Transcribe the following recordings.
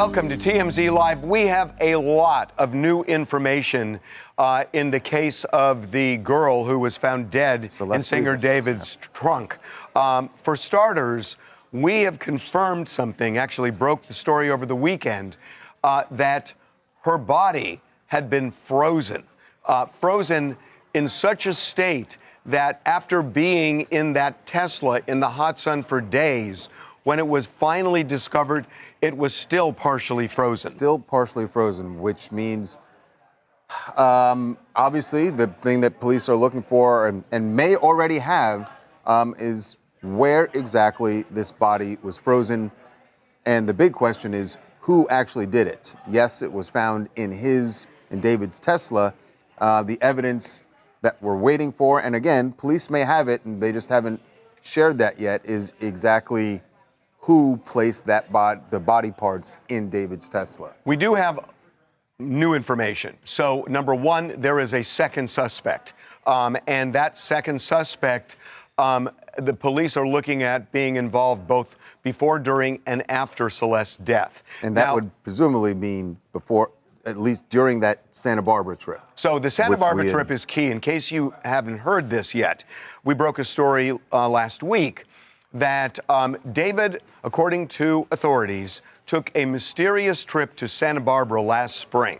Welcome to TMZ Live. We have a lot of new information in the case of the girl who was found dead in singer David's trunk. For starters, we have confirmed something, actually broke the story over the weekend, that her body had been frozen. Frozen in such a state that after being in that Tesla in the hot sun for days, when it was finally discovered, it was still partially frozen. Still partially frozen, which means, obviously, the thing that police are looking for and may already have is where exactly this body was frozen. And the big question is, who actually did it? Yes, it was found in David's Tesla. The evidence that we're waiting for, and again, police may have it and they just haven't shared that yet, is exactly who placed the body parts in David's Tesla. We do have new information. So, number one, there is a second suspect. And that second suspect, the police are looking at being involved both before, during, and after Celeste's death. And that would presumably mean before, at least during that Santa Barbara trip. So the Santa Barbara trip is key. In case you haven't heard this yet, we broke a story last week that David, according to authorities, took a mysterious trip to Santa Barbara last spring.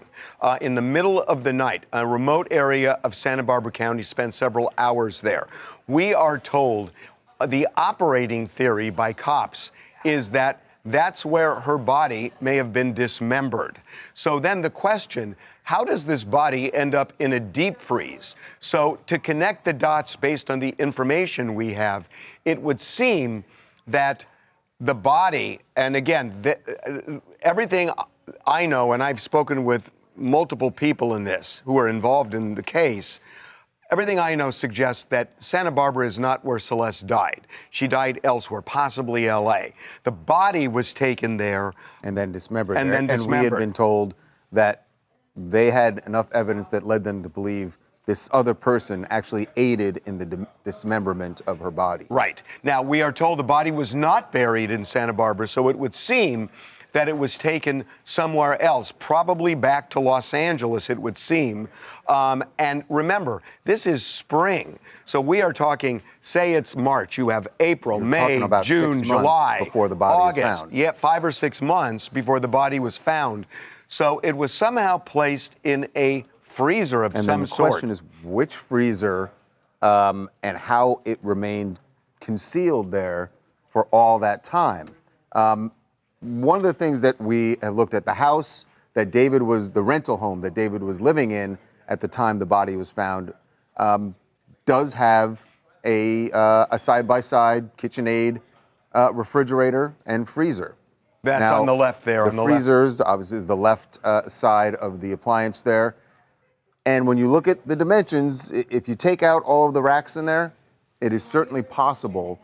In the middle of the night, a remote area of Santa Barbara County, spent several hours there. We are told the operating theory by cops is that that's where her body may have been dismembered. So then the question, how does this body end up in a deep freeze? So to connect the dots based on the information we have, it would seem that the body, and again, everything I know, and I've spoken with multiple people in this who are involved in the case, everything I know suggests that Santa Barbara is not where Celeste died. She died elsewhere, possibly L.A. The body was taken there. And then dismembered. And we had been told that they had enough evidence that led them to believe this other person actually aided in the dismemberment of her body. Right. Now, we are told the body was not buried in Santa Barbara, so it would seem that it was taken somewhere else, probably back to Los Angeles, it would seem. And remember, this is spring. So we are talking, say it's March, you have April, May, June, July, before the body August. Was found. Yeah, 5 or 6 months before the body was found. So it was somehow placed in a freezer of some sort. And then the question is, which freezer and how it remained concealed there for all that time. One of the things that we have looked at, the house that David was, the rental home that David was living in at the time the body was found, does have a side-by-side KitchenAid refrigerator and freezer. That's now, on the left there. The freezers, obviously, is the left side of the appliance there. And when you look at the dimensions, if you take out all of the racks in there, it is certainly possible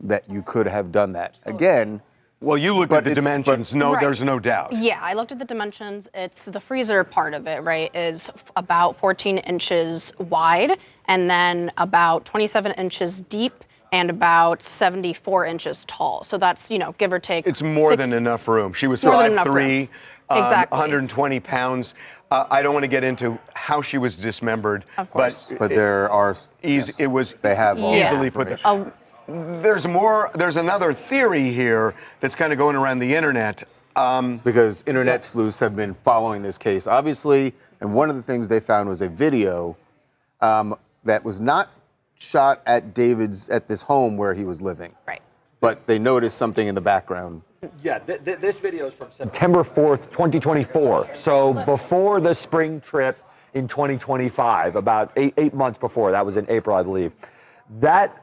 that you could have done that. Again, well, you looked at the dimensions. No, right. There's no doubt. Yeah, I looked at the dimensions. It's the freezer part of it, right, is about 14 inches wide and then about 27 inches deep and about 74 inches tall. So that's, you know, give or take. It's more than enough room. She was 5'3", exactly. 120 pounds. I don't want to get into how she was dismembered, of course. But there are. It was. They have all easily put there. There's more. There's another theory here that's kind of going around the internet. Because internet sleuths have been following this case, obviously, and one of the things they found was a video that was not shot at this home where he was living. Right. But they noticed something in the background. Yeah, this video is from September 4th, 2024. So before the spring trip in 2025, about eight months before. That was in April, I believe.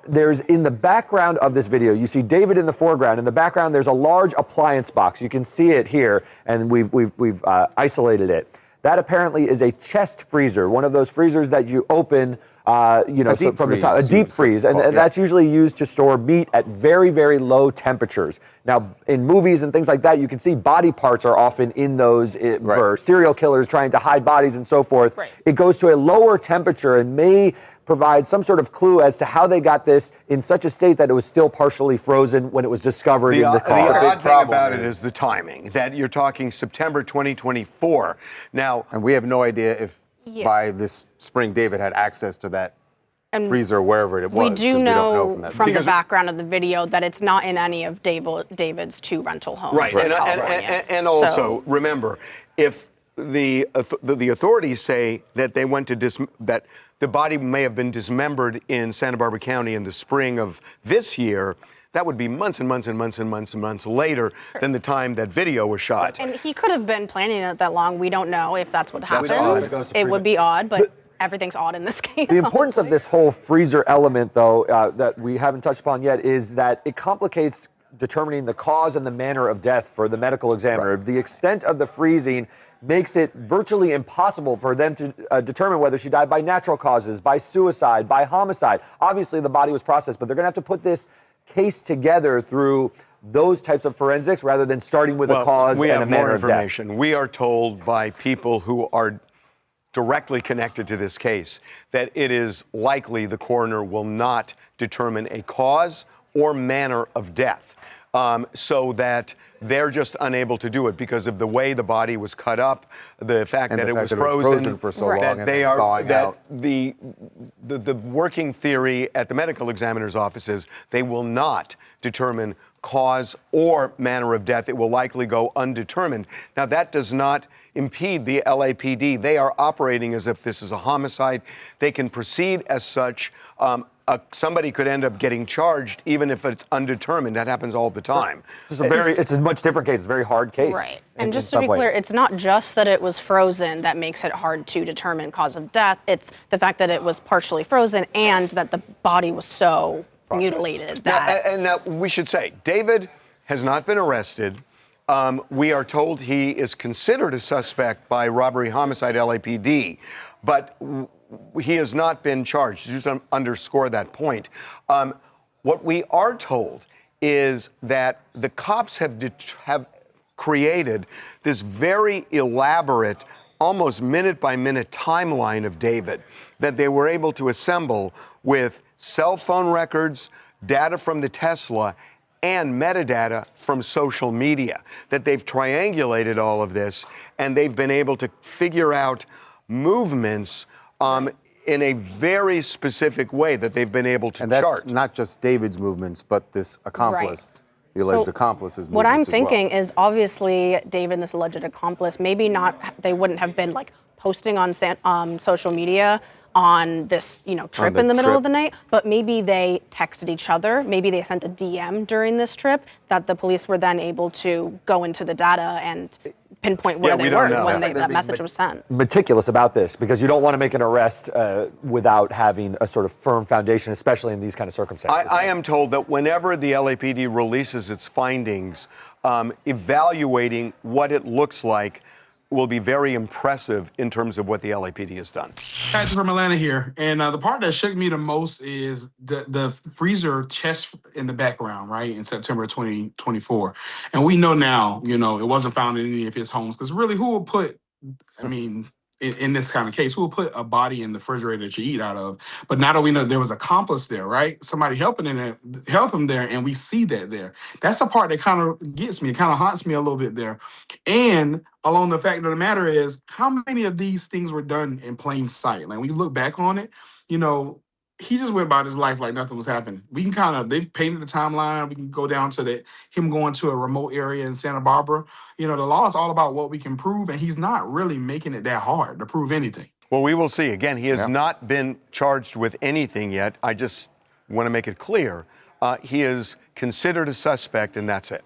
There's in the background of this video, you see David in the foreground. In the background, there's a large appliance box. You can see it here, and we've isolated it. That apparently is a chest freezer, one of those freezers that you open from the top, a deep freeze, and that's usually used to store meat at very, very low temperatures. Now, in movies and things like that, you can see body parts are often in those for serial killers trying to hide bodies and so forth. Right. It goes to a lower temperature and may provide some sort of clue as to how they got this in such a state that it was still partially frozen when it was discovered in the car. The odd thing about it is the timing, that you're talking September 2024. Now, and we have no idea if by this spring David had access to that freezer, wherever it was. We do know from the background of the video that it's not in any of David's 2 rental homes. Right, and also remember, if the authorities say that they went to that the body may have been dismembered in Santa Barbara County in the spring of this year, that would be months and months and months and months and months later than the time that video was shot. And he could have been planning it that long. We don't know if that's what happens. It would be odd, but everything's odd in this case. The importance of this whole freezer element, though, that we haven't touched upon yet, is that it complicates determining the cause and the manner of death for the medical examiner. The extent of the freezing makes it virtually impossible for them to determine whether she died by natural causes, by suicide, by homicide. Obviously, the body was processed, but they're going to have to put this case together through those types of forensics rather than starting with a cause and a manner of death. We have more information. We are told by people who are directly connected to this case that it is likely the coroner will not determine a cause or manner of death. So that they're just unable to do it because of the way the body was cut up, the fact that it was frozen for so long, that they are that the working theory at the medical examiner's office is they will not determine cause or manner of death. It will likely go undetermined. Now, that does not impede the LAPD. They are operating as if this is a homicide. They can proceed as such. Somebody could end up getting charged even if it's undetermined. That happens all the time. It's a much different case. It's a very hard case. Right. And just to be clear, it's not just that it was frozen that makes it hard to determine cause of death. It's the fact that it was partially frozen and that the body was so mutilated that... Now, we should say, David has not been arrested. We are told he is considered a suspect by robbery homicide LAPD, but he has not been charged. Just to underscore that point. What we are told is that the cops have created this very elaborate, almost minute-by-minute timeline of David that they were able to assemble with cell phone records, data from the Tesla, and metadata from social media, that they've triangulated all of this, and they've been able to figure out movements in a very specific way that they've been able to chart. And that's not just David's movements, but this accomplice, the alleged accomplice's movements. What I'm thinking is obviously David and this alleged accomplice, maybe not, they wouldn't have been like posting on social media on this, trip in the middle of the night, but maybe they texted each other. Maybe they sent a DM during this trip that the police were then able to go into the data and pinpoint where they were when that message was sent. Meticulous about this because you don't want to make an arrest without having a sort of firm foundation, especially in these kind of circumstances. I am told that whenever the LAPD releases its findings, evaluating what it looks like will be very impressive in terms of what the LAPD has done. Guys from Atlanta here, and the part that shook me the most is the freezer chest in the background, right, in September 2024. And we know now, it wasn't found in any of his homes, because really, who would put, in this kind of case, who would put a body in the refrigerator that you eat out of? But now that we know there was an accomplice there, right? Somebody helped him there, and we see that there. That's the part that kind of gets me. It kind of haunts me a little bit there. And along the fact of the matter is, how many of these things were done in plain sight? Like, when you look back on it, he just went about his life like nothing was happening. We can they've painted the timeline. We can go down to him going to a remote area in Santa Barbara. The law is all about what we can prove, and he's not really making it that hard to prove anything. Well, we will see. Again, he has not been charged with anything yet. I just want to make it clear. He is considered a suspect, and that's it.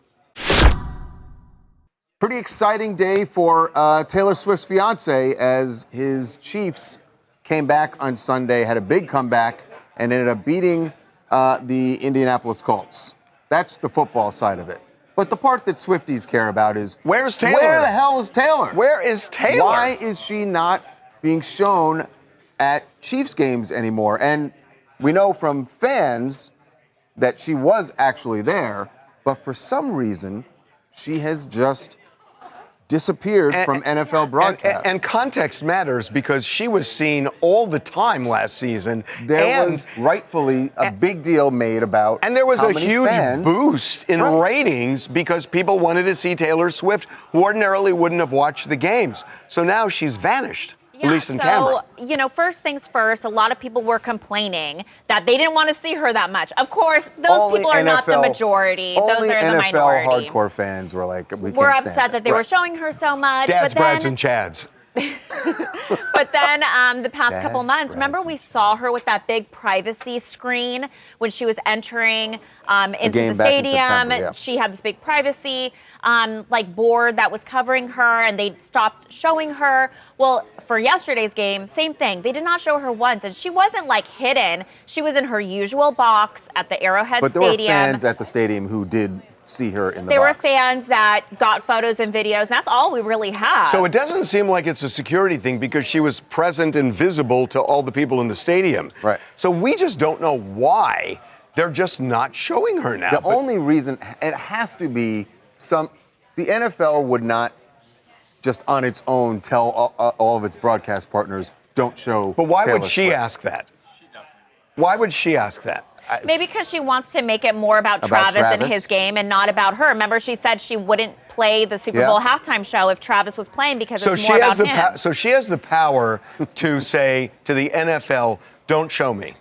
Pretty exciting day for Taylor Swift's fiance as his Chiefs came back on Sunday, had a big comeback, and ended up beating the Indianapolis Colts. That's the football side of it. But the part that Swifties care about is, where's Taylor? Where the hell is Taylor? Where is Taylor? Why is she not being shown at Chiefs games anymore. And we know from fans that she was actually there, but for some reason, she has just disappeared from NFL broadcasts. And context matters because she was seen all the time last season. There was rightfully a big deal made about and there was how a many huge fans, boost in ratings because people wanted to see Taylor Swift, who ordinarily wouldn't have watched the games. So now she's vanished. Yeah, at least in camera. you know, first things first, a lot of people were complaining that they didn't want to see her that much. Of course, those people are not the majority. Those are the minority. NFL hardcore fans were like, we can't We're stand upset it. that they were showing her so much. Dads, but then, Brads, and Chads. But then the past couple months, remember we saw her with that big privacy screen when she was entering into the stadium. She had this big privacy board that was covering her, and they stopped showing her. Well, for yesterday's game, same thing. They did not show her once, and she wasn't like hidden. She was in her usual box at the Arrowhead But there Stadium. were fans at the stadium who did see her in the There were box. fans that got photos and videos. That's all we really have. So it doesn't seem like it's a security thing because she was present and visible to all the people in the stadium. Right. So we just don't know why they're just not showing her now. The only reason, it has to be the NFL would not just on its own tell all of its broadcast partners, don't show But why Taylor would she Swift. ask that? Why would she ask that? Maybe because she wants to make it more about Travis and his game and not about her. Remember, she said she wouldn't play the Super Bowl halftime show if Travis was playing because it's more about him. So she has the power to say to the NFL, don't show me.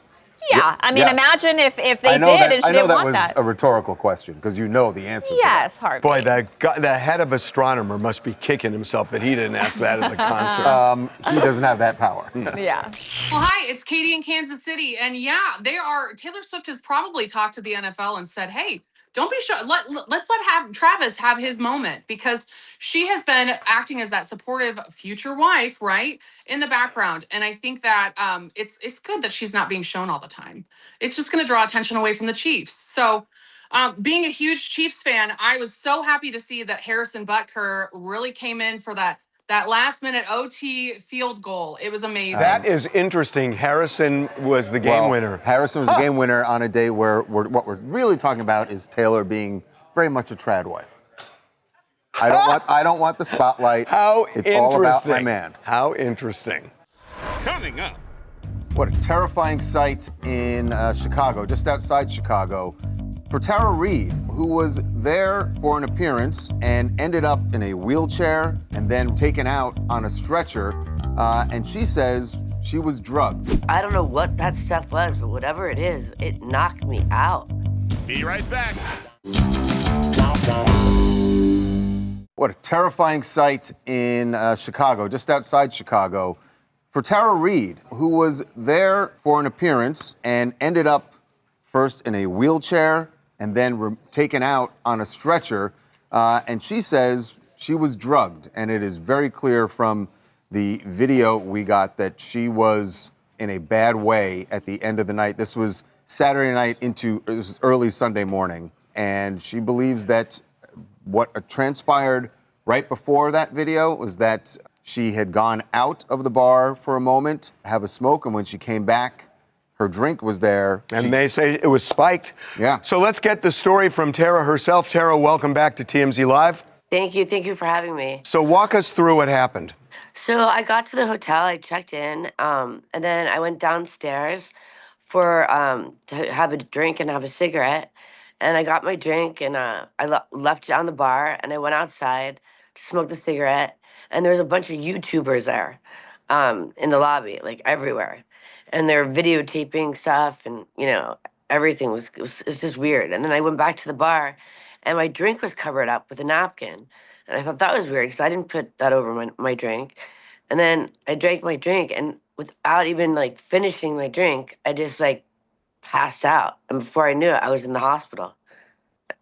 Yeah, I mean, imagine if they did and she didn't want that. I know that was a rhetorical question because you know the answer to that. Yes, Harvey. Boy, the head of astronomer must be kicking himself that he didn't ask that at the concert. He doesn't have that power. Yeah. Well, hi, it's Katie in Kansas City. And yeah, Taylor Swift has probably talked to the NFL and said, hey, don't be sure. Let's let Travis have his moment, because she has been acting as that supportive future wife, right, in the background. And I think that it's good that she's not being shown all the time. It's just going to draw attention away from the Chiefs. So being a huge Chiefs fan, I was so happy to see that Harrison Butker really came in for that last-minute OT field goal. It was amazing. That is interesting. Harrison was the game winner. Harrison was the game winner on a day where what we're really talking about is Taylor being very much a trad wife. I don't want the spotlight. How it's all about my man. How interesting. Coming up. What a terrifying sight in Chicago, just outside Chicago, for Tara Reid, who was there for an appearance and ended up in a wheelchair and then taken out on a stretcher. And she says she was drugged. I don't know what that stuff was, but whatever it is, it knocked me out. Be right back. What a terrifying sight in Chicago, just outside Chicago, for Tara Reid, who was there for an appearance and ended up first in a wheelchair and then taken out on a stretcher. And she says she was drugged. And it is very clear from the video we got that she was in a bad way at the end of the night. This was Saturday night this was early Sunday morning. And she believes that what transpired right before that video was that she had gone out of the bar for a moment, have a smoke, and when she came back, her drink was there. And they say it was spiked. Yeah. So let's get the story from Tara herself. Tara, welcome back to TMZ Live. Thank you for having me. So walk us through what happened. So I got to the hotel, I checked in, and then I went downstairs for to have a drink and have a cigarette. And I got my drink and I left it on the bar, and I went outside to smoke the cigarette. And there was a bunch of YouTubers there in the lobby, like everywhere. And they're videotaping stuff, and, you know, everything was just weird. And then I went back to the bar, and my drink was covered up with a napkin. And I thought that was weird because I didn't put that over my drink. And then I drank my drink, and without even, like, finishing my drink, I just, like, passed out. And before I knew it, I was in the hospital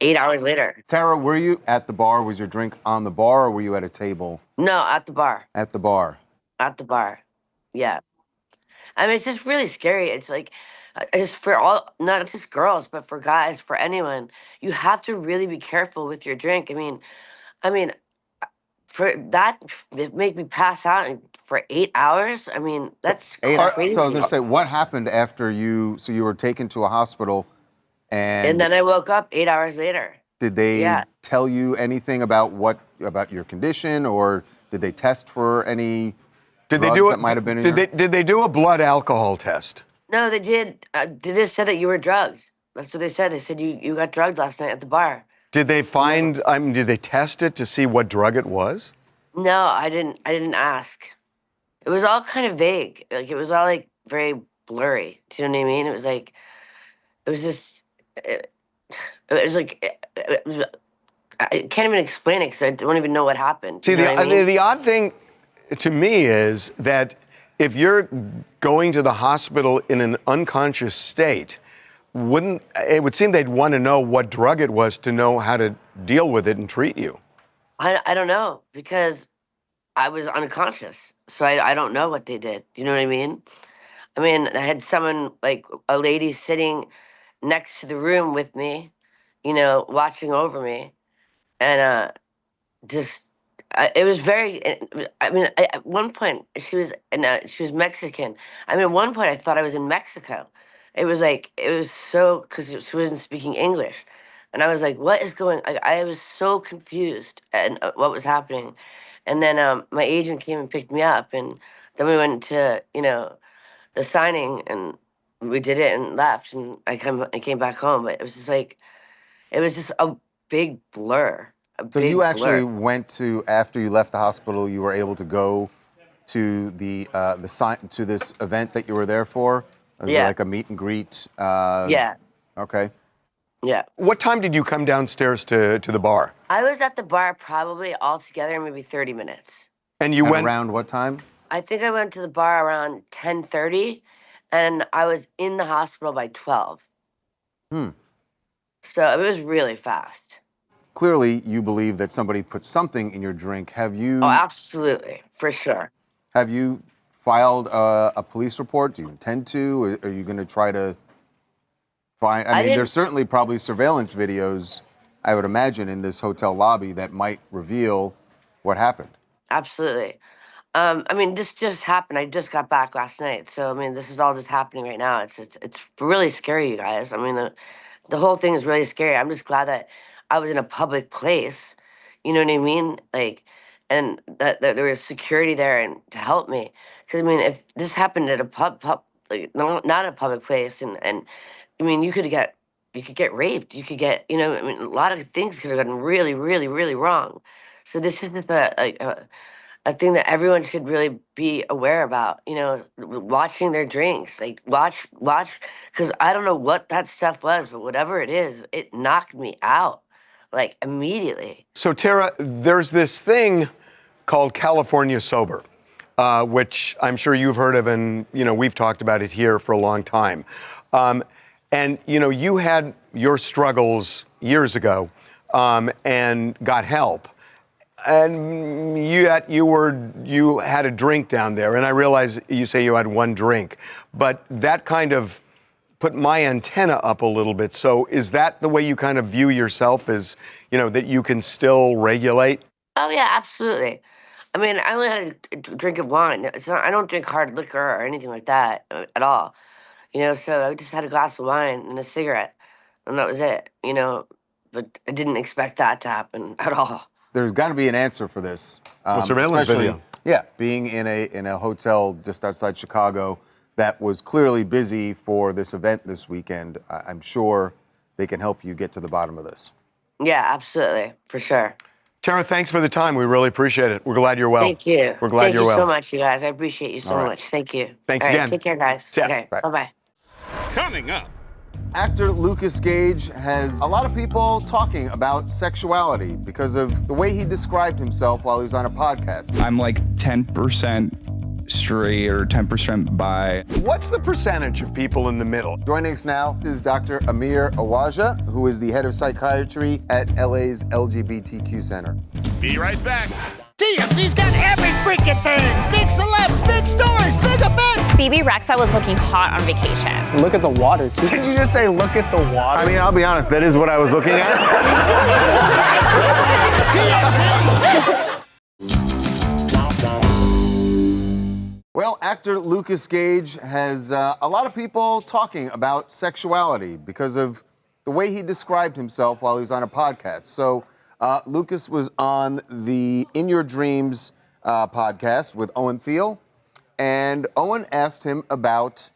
8 hours later. Tara, were you at the bar? Was your drink on the bar, or were you at a table? No, at the bar. At the bar. At the bar. Yeah. I mean, it's just really scary. It's like, it's for all, not just girls, but for guys, for anyone. You have to really be careful with your drink. I mean, for that, it make me pass out for 8 hours. I mean, that's crazy. So I was gonna say, what happened after you were taken to a hospital and then I woke up 8 hours later. Did they tell you anything about your condition, or did they test for any drugs that might have been in Did they do a blood alcohol test? No, they did. They just said that you were drugged. That's what they said. They said you got drugged last night at the bar. Did they find? I mean, did they test it to see what drug it was? No, I didn't ask. It was all kind of vague. Like it was all like very blurry. Do you know what I mean? It was like, it was just. It was like. I can't even explain it because I don't even know what happened. See, the odd thing to me is that if you're going to the hospital in an unconscious state, it would seem they'd want to know what drug it was to know how to deal with it and treat you. I don't know, because I was unconscious, so I don't know what they did. You know what I mean? I mean, I had someone, like a lady sitting next to the room with me, you know, watching over me, and it was very. I mean, at one point she was Mexican. I mean, at one point I thought I was in Mexico. It was so, because she wasn't speaking English, and I was like, "What is going?" I was so confused and what was happening, and then my agent came and picked me up, and then we went to the signing, and we did it and left, and I came back home, but it was just a big blur. So you actually went to, after you left the hospital, you were able to go to to this event that you were there for? Was it like a meet and greet? Yeah. Okay. Yeah. What time did you come downstairs to the bar? I was at the bar probably altogether maybe 30 minutes. And you went around what time? I think I went to the bar around 10:30, and I was in the hospital by 12. So it was really fast. Clearly, you believe that somebody put something in your drink. Have you? Oh, absolutely, for sure. Have you filed a police report? Do you intend to? Or are you going to try to find? I mean, there's certainly probably surveillance videos, I would imagine, in this hotel lobby that might reveal what happened. Absolutely. I mean, this just happened. I just got back last night, so I mean, this is all just happening right now. It's really scary, you guys. I mean, the whole thing is really scary. I'm just glad that I was in a public place, you know what I mean? Like, and that there was security there and to help me. Because I mean, if this happened at a like not a public place, and I mean, you could get raped, you could get, I mean, a lot of things could have gotten really, really, really wrong. So this is just a thing that everyone should really be aware about, watching their drinks, like watch, because I don't know what that stuff was, but whatever it is, it knocked me out. Like immediately. So Tara, there's this thing called California Sober, which I'm sure you've heard of, and we've talked about it here for a long time. And you had your struggles years ago, and got help. And you had a drink down there, and I realize you say you had one drink, but that kind of put my antenna up a little bit. So is that the way you kind of view yourself, as, that you can still regulate? Oh yeah, absolutely. I mean, I only had a drink of wine. I don't drink hard liquor or anything like that at all. So I just had a glass of wine and a cigarette, and that was it, but I didn't expect that to happen at all. There's got to be an answer for this. Surveillance video. Yeah, being in a hotel just outside Chicago that was clearly busy for this event this weekend. I'm sure they can help you get to the bottom of this. Yeah, absolutely, for sure. Tara, thanks for the time. We really appreciate it. We're glad you're well. Thank you. We're glad you're well. Thank you so much, you guys. I appreciate you so much. Thank you. Thanks again. Take care, guys. Yeah. Okay, bye-bye. Coming up. Actor Lucas Gage has a lot of people talking about sexuality because of the way he described himself while he was on a podcast. I'm like 10% straight or 10% bi. What's the percentage of people in the middle? Joining us now is Dr. Amir Awaja, who is the head of psychiatry at LA's LGBTQ Center. Be right back. TMZ's got every freaking thing. Big celebs, big stories, big events. BB Rexa was looking hot on vacation. Look at the water, too. Did you just say, look at the water? I mean, I'll be honest, that is what I was looking at. TMZ. Well, actor Lucas Gage has a lot of people talking about sexuality because of the way he described himself while he was on a podcast. So Lucas was on the In Your Dreams podcast with Owen Thiel, and Owen asked him about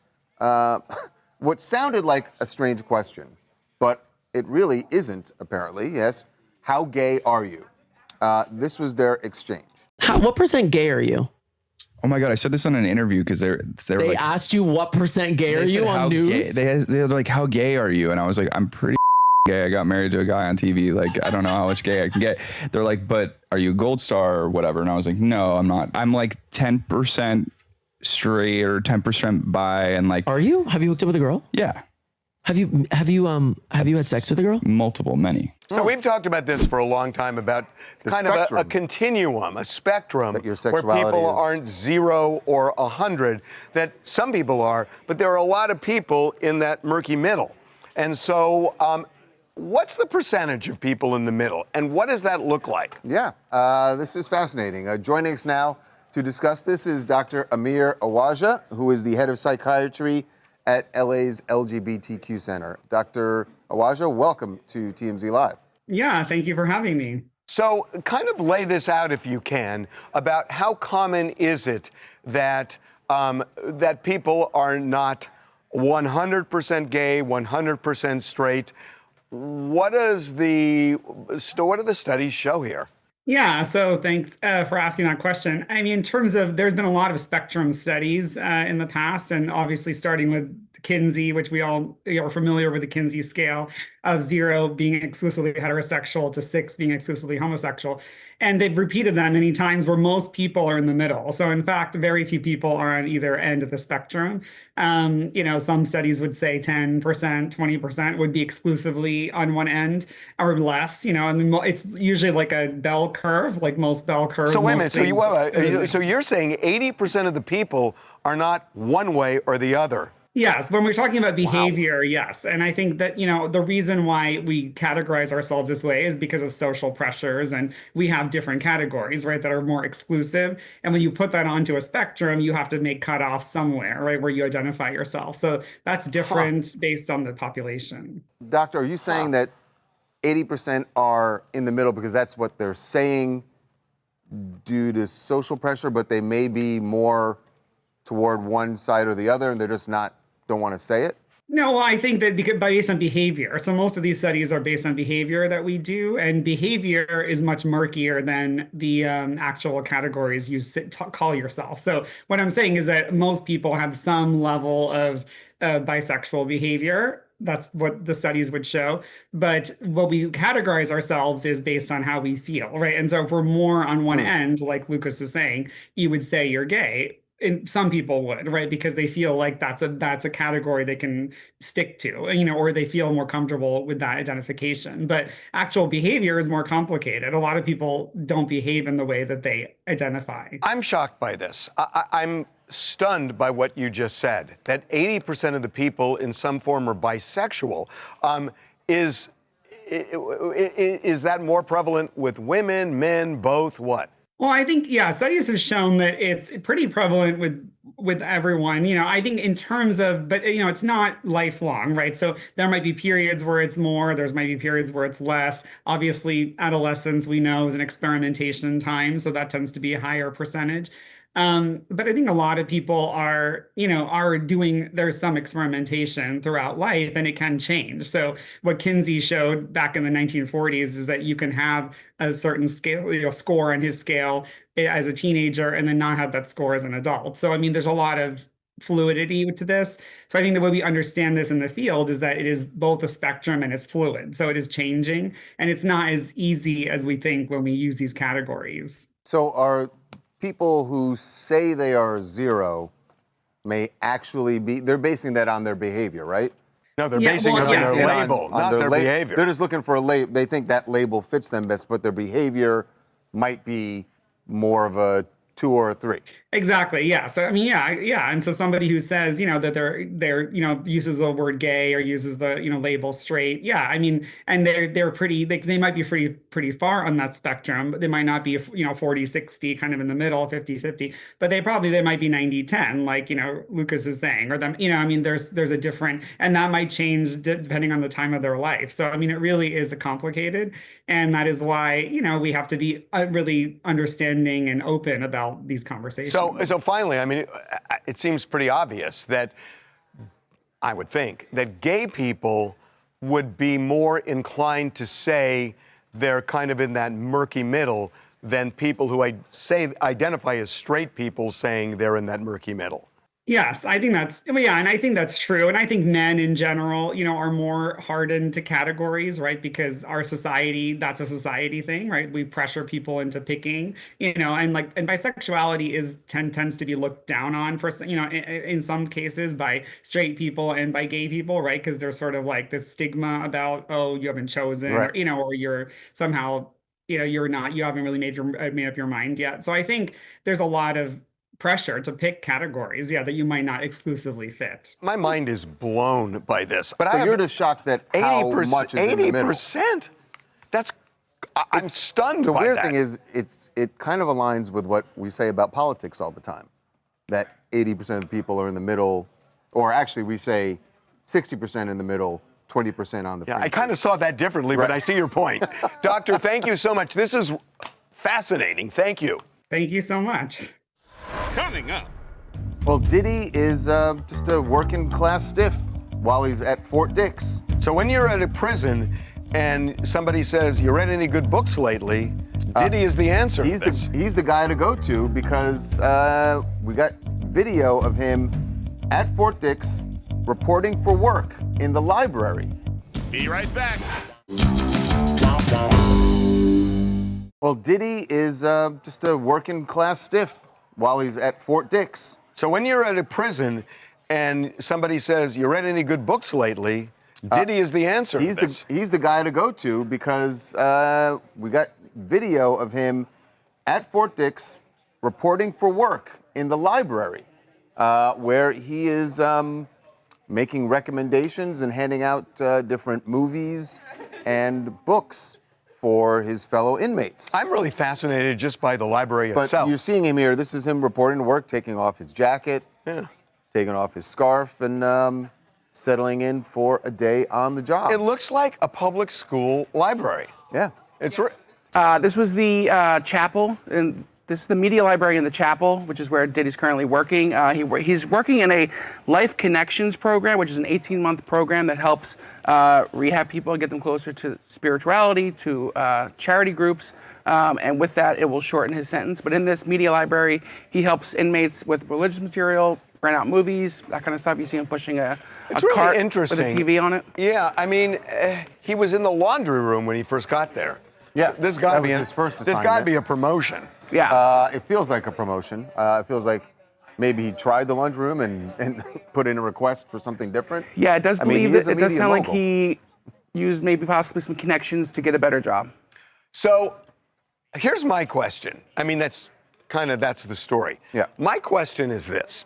what sounded like a strange question, but it really isn't, apparently. He asked, how gay are you? This was their exchange. What percent gay are you? Oh my God, I said this on an interview because they like, asked you what percent gay are you on news? They were like, how gay are you? And I was like, I'm pretty gay. I got married to a guy on TV. Like, I don't know how much gay I can get. They're like, but are you a gold star or whatever? And I was like, no, I'm not. I'm like 10% straight or 10% bi and like. Are you? Have you hooked up with a girl? Yeah. Have you had sex with a girl? Many. So we've talked about this for a long time about kind of a continuum, a spectrum where people aren't 0 or 100, that some people are, but there are a lot of people in that murky middle. And so what's the percentage of people in the middle and what does that look like? Yeah, this is fascinating. Joining us now to discuss this is Dr. Amir Awaja, who is the head of psychiatry at LA's LGBTQ Center. Dr. Awaja, welcome to TMZ Live. Yeah, thank you for having me. So kind of lay this out, if you can, about how common is it that, that people are not 100% gay, 100% straight. What do the studies show here? Yeah, so thanks for asking that question. I mean, in terms of, there's been a lot of spectrum studies in the past, and obviously starting with Kinsey, which we all are familiar with the Kinsey scale of 0 being exclusively heterosexual to 6 being exclusively homosexual. And they've repeated that many times where most people are in the middle. So in fact, very few people are on either end of the spectrum. Some studies would say 10%, 20% would be exclusively on one end or less, and it's usually like a bell curve, like most bell curves. So wait a minute, so you're saying 80% of the people are not one way or the other? Yes, when we're talking about behavior, yes. And I think that, the reason why we categorize ourselves this way is because of social pressures. And we have different categories, right, that are more exclusive. And when you put that onto a spectrum, you have to make cutoffs somewhere, right, where you identify yourself. So that's different based on the population. Doctor, are you saying that 80% are in the middle because that's what they're saying due to social pressure, but they may be more toward one side or the other and they're just don't want to say it? No, I think that based on behavior. So most of these studies are based on behavior that we do, and behavior is much murkier than the actual categories you call yourself. So what I'm saying is that most people have some level of bisexual behavior. That's what the studies would show. But what we categorize ourselves is based on how we feel, right? And so if we're more on one end, like Lucas is saying, you would say you're gay. And some people would, right? Because they feel like that's a category they can stick to, or they feel more comfortable with that identification. But actual behavior is more complicated. A lot of people don't behave in the way that they identify. I'm shocked by this. I'm stunned by what you just said, that 80% of the people in some form are bisexual. Is that more prevalent with women, men, both, what? Well, I think, studies have shown that it's pretty prevalent with everyone. I think in terms of, but it's not lifelong, right? So there might be periods where it's more, might be periods where it's less. Obviously, adolescence, we know, is an experimentation time, so that tends to be a higher percentage. But I think a lot of people are doing, there's some experimentation throughout life and it can change. So what Kinsey showed back in the 1940s is that you can have a certain scale, score on his scale as a teenager and then not have that score as an adult. So, I mean, there's a lot of fluidity to this. So I think the way we understand this in the field is that it is both a spectrum and it's fluid. So it is changing and it's not as easy as we think when we use these categories. So are people who say they are 0 may actually be, they're basing that on their behavior, right? No, they're basing it on their label, not their behavior. They're just looking for a label. They think that label fits them best, but their behavior might be more of a 2 or a 3. Exactly. Yeah. So I mean, yeah. And so somebody who says, that they're uses the word gay or uses the label straight. Yeah. I mean, and they're pretty. They might be pretty far on that spectrum. But they might not be 40-60, kind of in the middle, 50-50. But they might be 90-10, like Lucas is saying, or them. I mean, there's a different, and that might change depending on the time of their life. So I mean, it really is complicated, and that is why we have to be really understanding and open about these conversations. So finally, I mean, it seems pretty obvious that I would think that gay people would be more inclined to say they're kind of in that murky middle than people who identify as straight people saying they're in that murky middle. Yes, I think and I think that's true. And I think men in general, are more hardened to categories, right? Because our society, that's a society thing, right? We pressure people into picking, and bisexuality tends to be looked down on for, in some cases by straight people and by gay people, right? Because there's sort of like this stigma about, oh, you haven't chosen, right. or you're somehow, you haven't really made up your mind yet. So I think there's a lot of pressure to pick categories, that you might not exclusively fit. My mind is blown by this. But so you're just shocked that how much is in the middle. 80%? I'm stunned by that. The weird thing is, it kind of aligns with what we say about politics all the time, that 80% of the people are in the middle, or actually we say 60% in the middle, 20% on the fringes. I kind of saw that differently, but I see your point. Doctor, thank you so much. This is fascinating. Thank you. Thank you so much. Coming up. Well, Diddy is just a working class stiff while he's at Fort Dix. So when you're at a prison and somebody says, you read any good books lately, Diddy is the answer. He's the guy to go to because we got video of him at Fort Dix reporting for work in the library. Be right back. Well, Diddy is just a working class stiff while he's at Fort Dix. So when you're at a prison and somebody says, you read any good books lately, Diddy is the answer. He's the guy to go to because we got video of him at Fort Dix reporting for work in the library, where he is making recommendations and handing out different movies and books for his fellow inmates. I'm really fascinated just by the library itself. But you're seeing him here. This is him reporting to work, taking off his jacket, taking off his scarf, and settling in for a day on the job. It looks like a public school library. Yeah. This was the chapel, and this is the media library in the chapel, which is where Diddy's currently working. He's working in a Life Connections program, which is an 18-month program that helps rehab people and get them closer to spirituality, to charity groups, and with that, it will shorten his sentence. But in this media library, he helps inmates with religious material, rent out movies, that kind of stuff. You see him pushing a cart with a TV on it. Yeah, I mean, he was in the laundry room when he first got there. Yeah, so this got to be his first assignment. This got to be a promotion. Yeah. It feels like a promotion. It feels like maybe he tried the lunchroom and put in a request for something different. Yeah, it does it does sound like he used maybe possibly some connections to get a better job. So here's my question. I mean, that's the story. Yeah. My question is this.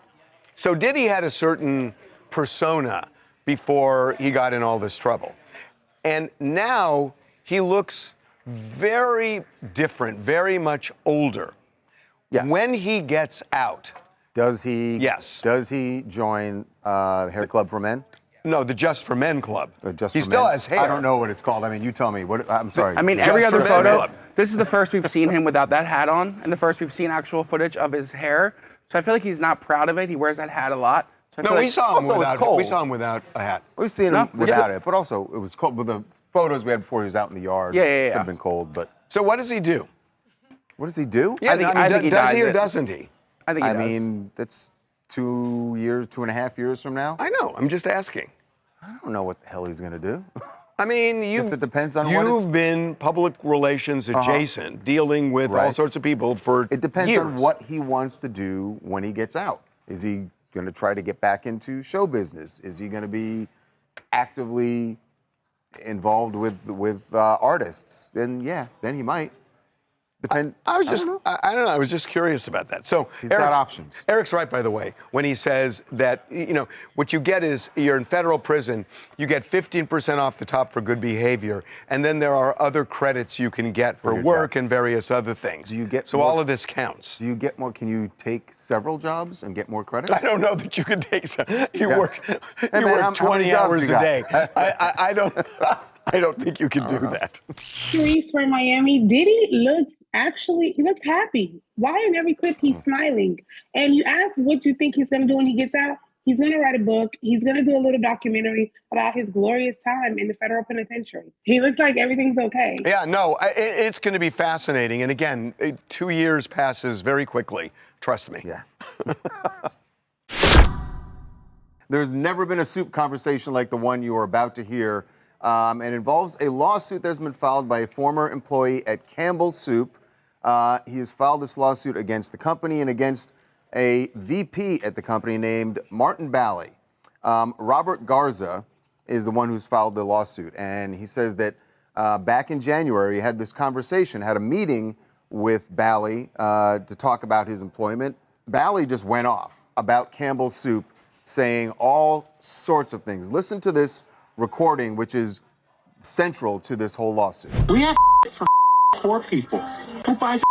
So Diddy had a certain persona before he got in all this trouble. And now he looks very different, very much older. Yes. When he gets out. Does he? Yes. Does he join the Hair Club for Men? No, the Just for Men Club. He still has hair. I don't know what it's called. I mean, you tell me. I'm sorry. I mean, every other photo, this is the first we've seen him without that hat on, and the first we've seen actual footage of his hair. So I feel like he's not proud of it. He wears that hat a lot. So we saw him without a hat. We've seen him without it, but also it was cold. With the photos we had before he was out in the yard, it could have been cold. But so what does he do? What does he do? Yeah, I think he does he or it. doesn't he? I think he does. I mean, that's 2.5 years from now. I know. I'm just asking. I don't know what the hell he's going to do. I mean, it depends on you've been public relations adjacent, dealing with all sorts of people for It depends years. on what he wants to do when he gets out. Is he going to try to get back into show business? Is he going to be actively involved with artists? Then he might. I don't know. I was just curious about that. So he's got options. Eric's right, by the way, when he says that, what you get is you're in federal prison, you get 15% off the top for good behavior, and then there are other credits you can get for work and various other things. Do you get all of this counts. Do you get more? Can you take several jobs and get more credits? I don't know that you can take some. You work 20 hours a day. I don't think you can do that. Reid from Miami. Diddy looks happy. Why in every clip he's smiling? And you ask what you think he's going to do when he gets out. He's going to write a book. He's going to do a little documentary about his glorious time in the federal penitentiary. He looks like everything's okay. Yeah, no, it's going to be fascinating. And again, 2 years passes very quickly. Trust me. Yeah. There's never been a Soup conversation like the one you are about to hear. And involves a lawsuit that's been filed by a former employee at Campbell Soup. He has filed this lawsuit against the company and against a VP at the company named Martin Bally. Robert Garza is the one who's filed the lawsuit. And he says that back in January, he had this conversation, had a meeting with Bally to talk about his employment. Bally just went off about Campbell Soup, saying all sorts of things. Listen to this recording, which is central to this whole lawsuit. We have for poor people. Who buys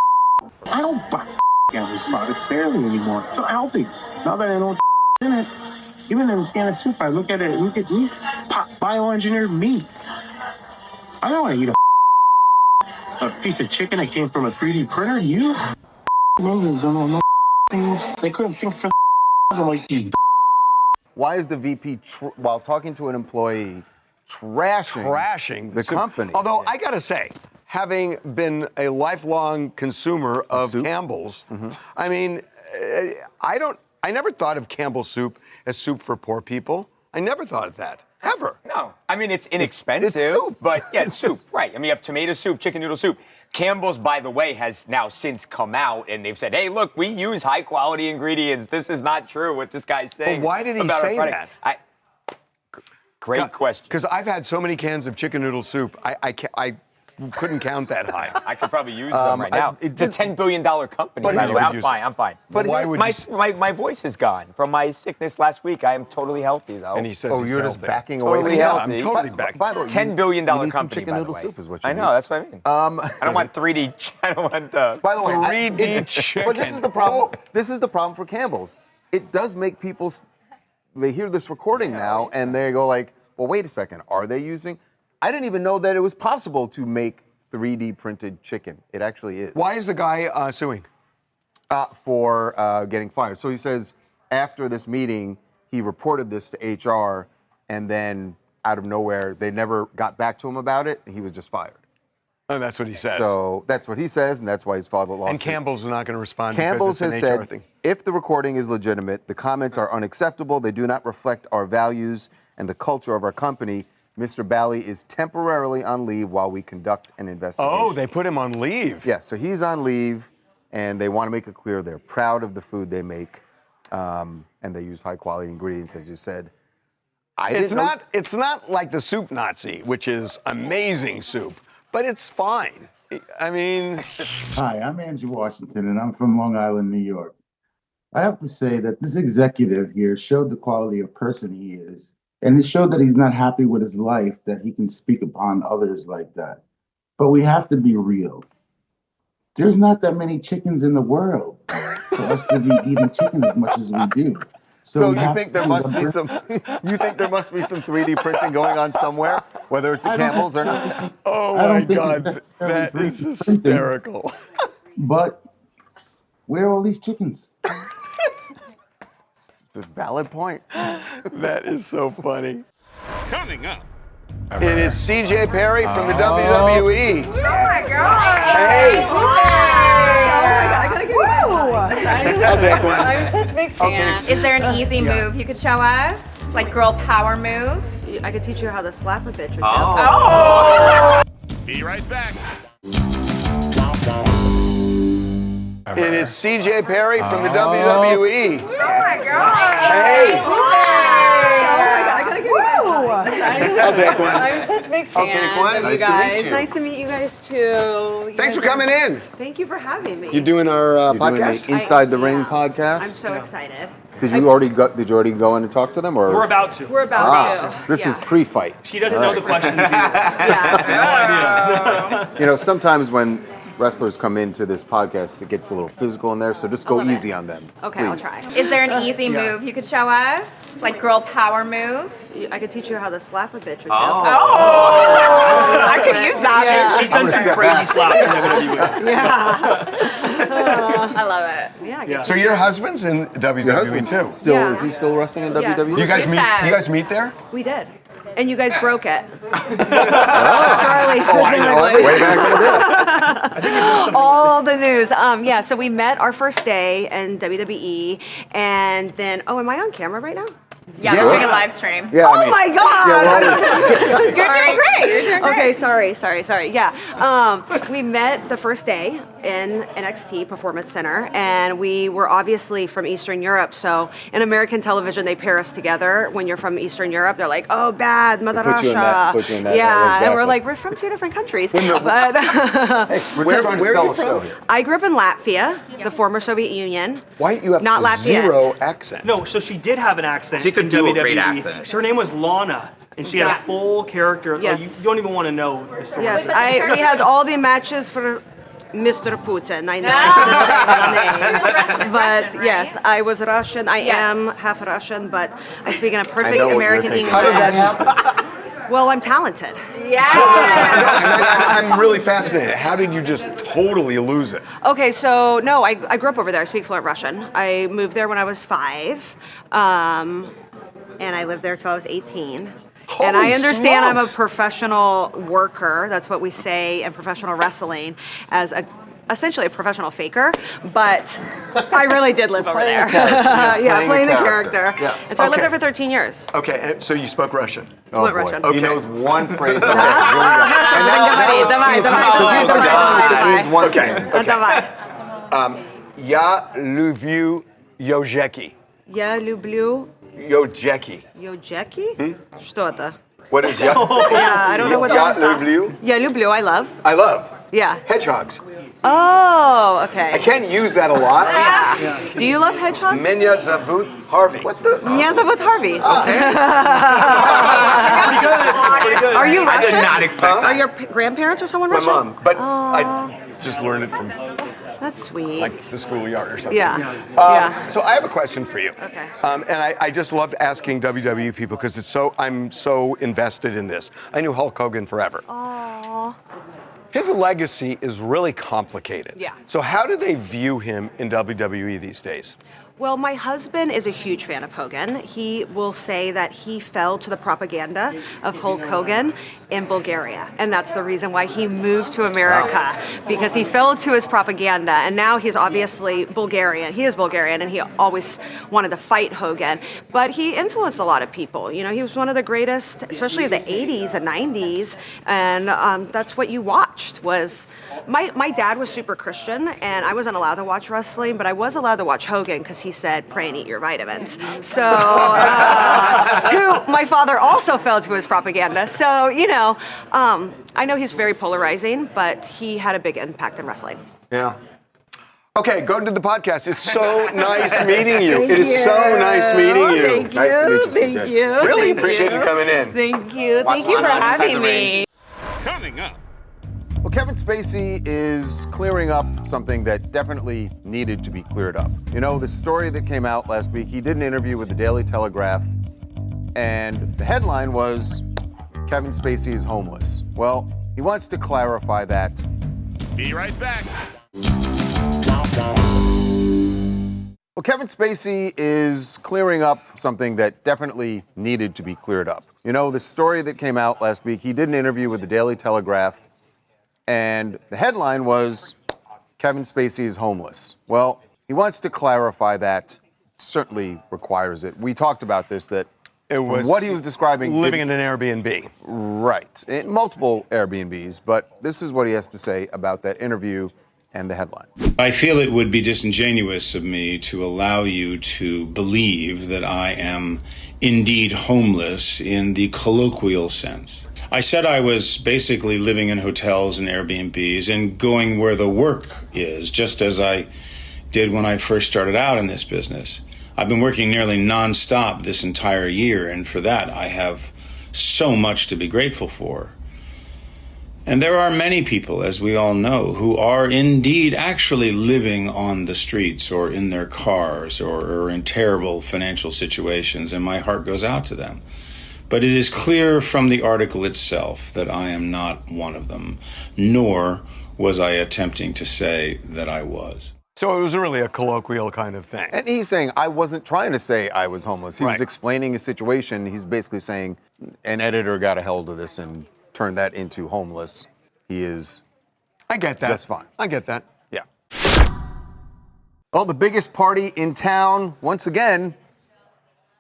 I don't buy these products barely anymore. It's not healthy. Now that I know in it, even in a can of soup, I look at it, look at meat, bioengineered meat. I don't want to eat a piece of chicken that came from a 3D printer. You millions don't know they couldn't think for like you. Why is the VP, while talking to an employee, trashing the company? Although I gotta say, having been a lifelong consumer of Campbell's, I mean, I never thought of Campbell Soup as soup for poor people. I never thought of that, ever. No, I mean, it's inexpensive. It's soup. But yeah, it's soup, right. I mean, you have tomato soup, chicken noodle soup. Campbell's, by the way, has now since come out and they've said, hey, look, we use high quality ingredients. This is not true what this guy's saying. But why did he say that? Great question. Because I've had so many cans of chicken noodle soup, I couldn't count that high. I could probably use some right now. It's a $10 billion company. By the way. I'm fine. But why would my voice is gone from my sickness last week. I am totally healthy, though. And he says you're just backing totally away. Healthy. I'm totally backing. By the way, $10 billion company. Some chicken by noodle the way. soup is what you I need. know. That's what I mean. I don't want 3D. I don't want. By the way, 3D chicken. But this is the problem. This is the problem for Campbell's. It does make people. They hear this recording now and they go like, well, wait a second. Are they using? I didn't even know that it was possible to make 3D printed chicken. It actually is. Why is the guy suing? For getting fired. So he says after this meeting, he reported this to HR, and then out of nowhere, they never got back to him about it, and he was just fired. Oh, that's what he says. So that's what he says, and that's why he's filed the lawsuit. And Campbell's not going to respond Campbell's because has it's an HR said, thing. if the recording is legitimate, the comments are unacceptable, they do not reflect our values and the culture of our company. Mr. Bally is temporarily on leave while we conduct an investigation. Oh, they put him on leave. Yeah, so he's on leave, and they want to make it clear they're proud of the food they make, and they use high-quality ingredients, as you said. It's not like the Soup Nazi, which is amazing soup, but it's fine. I mean... Hi, I'm Andrew Washington, and I'm from Long Island, New York. I have to say that this executive here showed the quality of person he is. And it showed that he's not happy with his life, that he can speak upon others like that. But we have to be real. There's not that many chickens in the world for us to be eating chicken as much as we do. So you think there must be some? You think there must be some 3D printing going on somewhere, whether it's at Campbell's or not? Oh my God, that is hysterical. But where are all these chickens? It's a valid point. That is so funny. Coming up. It is CJ Perry from the WWE. Oh my God! Hey! Oh my God! I gotta give you I'll take one. I'm such a big fan. Is there an easy move you could show us? Like girl power move? I could teach you how to slap a bitch with Oh. Be right back. It is CJ Perry from the WWE. Oh my God! Hey! Oh my God! I gotta give you I'll take one. I'm such big I'll take fans one. of Nice you to meet guys. you. Nice to meet you guys too. You Thanks guys for coming in. Thank you for having me. You doing our You're doing podcast? the Inside the Ring podcast. I'm so excited. Did you already go in and talk to them, or We're about to. We're about to. This is pre-fight. She doesn't know the questions either. Yeah. You know, sometimes when wrestlers come into this podcast, it gets a little physical in there, so just go easy on them. Okay, I'll please. try. Is there an easy move you could show us? Like girl power move? I could teach you how to slap a bitch or two. I could use that. Yeah. She's done some crazy slaps in WWE. Yeah. I love it. Yeah. So your husband's in WWE Your husband's too. still Yeah. is he still wrestling in Yes. WWE? You guys meet there? We did. And you guys broke it. Charlie I know it. Way back in the day. all the news. Yeah, so we met our first day in WWE, and then, am I on camera right now? Yeah, we're doing a live stream. Yeah, Oh my God! You're doing great. You're doing great. Okay, sorry. Yeah, we met the first day in NXT Performance Center, and we were obviously from Eastern Europe. So in American television, they pair us together. When you're from Eastern Europe, they're like, "Oh, bad, Mother put you in Russia." that- put you in that, yeah, exactly. and we're like, we're from two different countries. But We're trying to sell a show here. I grew up in Latvia, the former Soviet Union. Why you have Not Latvian. zero accent? No, so she did have an accent. She could in do a WWE. great accent. Her name was Lana, and she had Yeah. a full character. Oh, Yes. you don't even want to know the story. Yes, we had all the matches for Mr. Putin. I know his name. But yes, I was Russian. I am half Russian, but I speak in a perfect know what you're American thinking. English. How did that happen? Well, I'm talented. Yeah. I'm really fascinated. How did you just totally lose it? Okay, so no, I grew up over there. I speak fluent Russian. I moved there when I was 5, and I lived there till I was 18. And I Holy understand I'm a smokes. professional worker. That's what we say in professional wrestling, as essentially a professional faker. But I really did live over there. Yeah, playing the character. Yes. And so I lived Okay. there for 13 years. Okay, and so you spoke Russian. Fluent boy. Russian. Okay. He knows one phrase. Я люблю Yojeki. Я люблю Yojeki. Йоджеки. Что это? What is ya? Yeah, I don't know what Я that. люблю. Я люблю, I love. I love Yeah. hedgehogs. Oh, okay. I can't use that a lot. Yeah. Do you love hedgehogs? Меня зовут Harvey. What the? Меня зовут Harvey. Pretty good. Are you I Russian? did not expect Are your grandparents or someone My Russian? mom, but I just learned it from That's sweet. like the schoolyard or something. Yeah. Yeah. So I have a question for you. Okay. And I just love asking WWE people because I'm so invested in this. I knew Hulk Hogan forever. Aww. His legacy is really complicated. Yeah. So how do they view him in WWE these days? Well, my husband is a huge fan of Hogan. He will say that he fell to the propaganda of Hulk Hogan in Bulgaria. And that's the reason why he moved to America, because he fell to his propaganda. And now he's obviously Bulgarian. He is Bulgarian, and he always wanted to fight Hogan. But he influenced a lot of people. You know, he was one of the greatest, especially of the 80s and 90s. And that's what you watched was, my dad was super Christian, and I wasn't allowed to watch wrestling, but I was allowed to watch Hogan because he said, pray and eat your vitamins. So, my father also fell to his propaganda. So, you know, I know he's very polarizing, but he had a big impact in wrestling. Yeah. Okay, go to the podcast. It's so nice meeting you. It is so nice meeting you. Thank you. Nice to meet you. Thank you. Really Thank appreciate you coming in. Thank you. Watch Thank you for Lana Inside having the me. Coming up. Well, Kevin Spacey is clearing up something that definitely needed to be cleared up. You know, the story that came out last week, he did an interview with the Daily Telegraph, and the headline was, Kevin Spacey is homeless. Well, he wants to clarify that. Be right back. Well, Kevin Spacey is clearing up something that definitely needed to be cleared up. You know, the story that came out last week, he did an interview with the Daily Telegraph, and the headline was, Kevin Spacey is homeless. Well, he wants to clarify that. Certainly requires it. We talked about this, that it was what he was describing. Living in an Airbnb. Right. In multiple Airbnbs, but this is what he has to say about that interview and the headline. I feel it would be disingenuous of me to allow you to believe that I am indeed homeless in the colloquial sense. I said I was basically living in hotels and Airbnbs and going where the work is, just as I did when I first started out in this business. I've been working nearly nonstop this entire year, and for that I have so much to be grateful for. And there are many people, as we all know, who are indeed actually living on the streets or in their cars or in terrible financial situations, and my heart goes out to them. But it is clear from the article itself that I am not one of them, nor was I attempting to say that I was. So it was really a colloquial kind of thing. And he's saying, I wasn't trying to say I was homeless. He was explaining a situation. He's basically saying an editor got a hold of this and turned that into homeless. He is I get that. just fine. I get that. Yeah. Well, the biggest party in town, once again,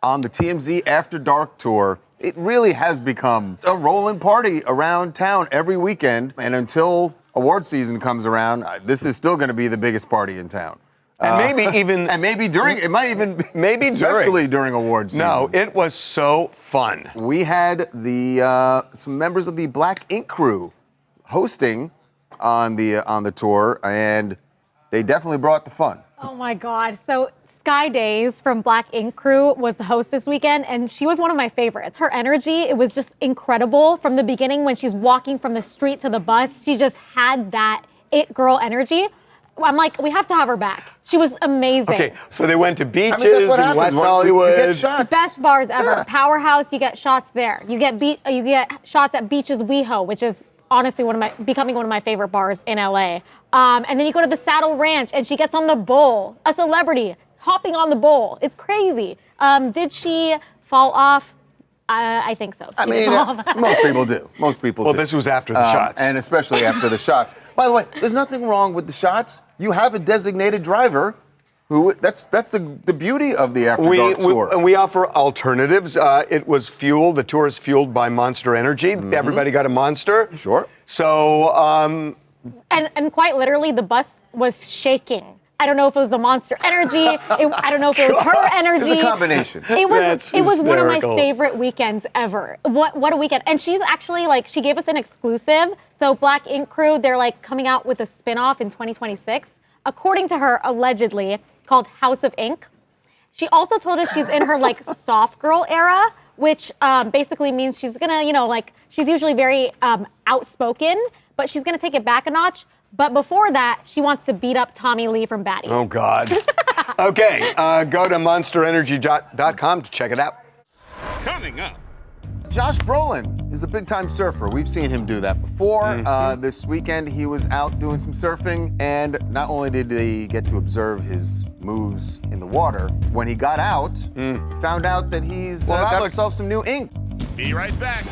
on the TMZ After Dark tour. It really has become a rolling party around town every weekend. And until award season comes around, this is still going to be the biggest party in town. And maybe even... And maybe during... It might even be... Maybe especially during award season. No, it was so fun. We had the some members of the Black Ink crew hosting on the tour, and they definitely brought the fun. Oh my God. So Sky Days from Black Ink Crew was the host this weekend, and she was one of my favorites. Her energy, it was just incredible from the beginning when she's walking from the street to the bus. She just had that it girl energy. I'm like, we have to have her back. She was amazing. Okay, so they went to beaches that's what in happens West when Hollywood. you get shots. Best bars ever. Powerhouse, you get shots there. You get shots at Beaches WeHo, which is honestly becoming one of my favorite bars in LA. And then you go to the Saddle Ranch and she gets on the bull, a celebrity hopping on the bull. It's crazy. Did she fall off? I think so. I mean, most people do. Most people do. Well, this was after the shots. And especially after the shots. By the way, there's nothing wrong with the shots. You have a designated driver. That's the beauty of the After Dark tour. And we offer alternatives. It was fueled. The tour is fueled by Monster Energy. Everybody got a Monster. Sure. So. And quite literally, the bus was shaking. I don't know if it was the Monster Energy. I don't know if it was her energy. It's a combination. It was one of my favorite weekends ever. What a weekend. And she's actually she gave us an exclusive. So Black Ink Crew, they're coming out with a spinoff in 2026. According to her, allegedly, called House of Ink. She also told us she's in her soft girl era, which basically means she's gonna, she's usually very outspoken, but she's gonna take it back a notch. But before that, she wants to beat up Tommy Lee from Baddies. Oh, God. Okay, go to monsterenergy.com to check it out. Coming up. Josh Brolin is a big-time surfer. We've seen him do that before. This weekend, he was out doing some surfing, and not only did he get to observe his moves in the water, when he got out, found out that he's got himself some new ink. Be right back.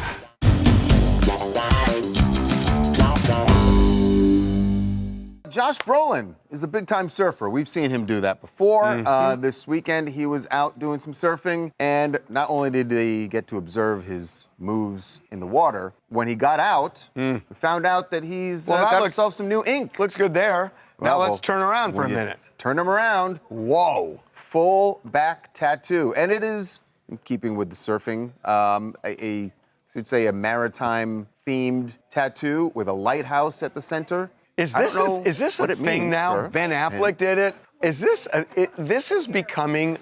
Josh Brolin is a big-time surfer. We've seen him do that before. This weekend, he was out doing some surfing, and not only did he get to observe his moves in the water, when he got out, we found out that he's got himself some new ink. Looks good there. Now let's turn around for a minute. Turn him around. Whoa. Full back tattoo. And it is, in keeping with the surfing, I should say a maritime-themed tattoo with a lighthouse at the center. Is this a thing now? Sir. Ben Affleck did it. Is this? This is becoming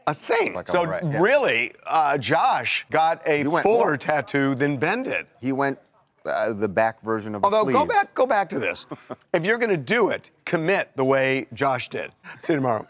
a thing. Really, Josh got a fuller tattoo than Ben did. He went the back version of the sleeve. Although go back to this. If you're going to do it, commit the way Josh did. See you tomorrow.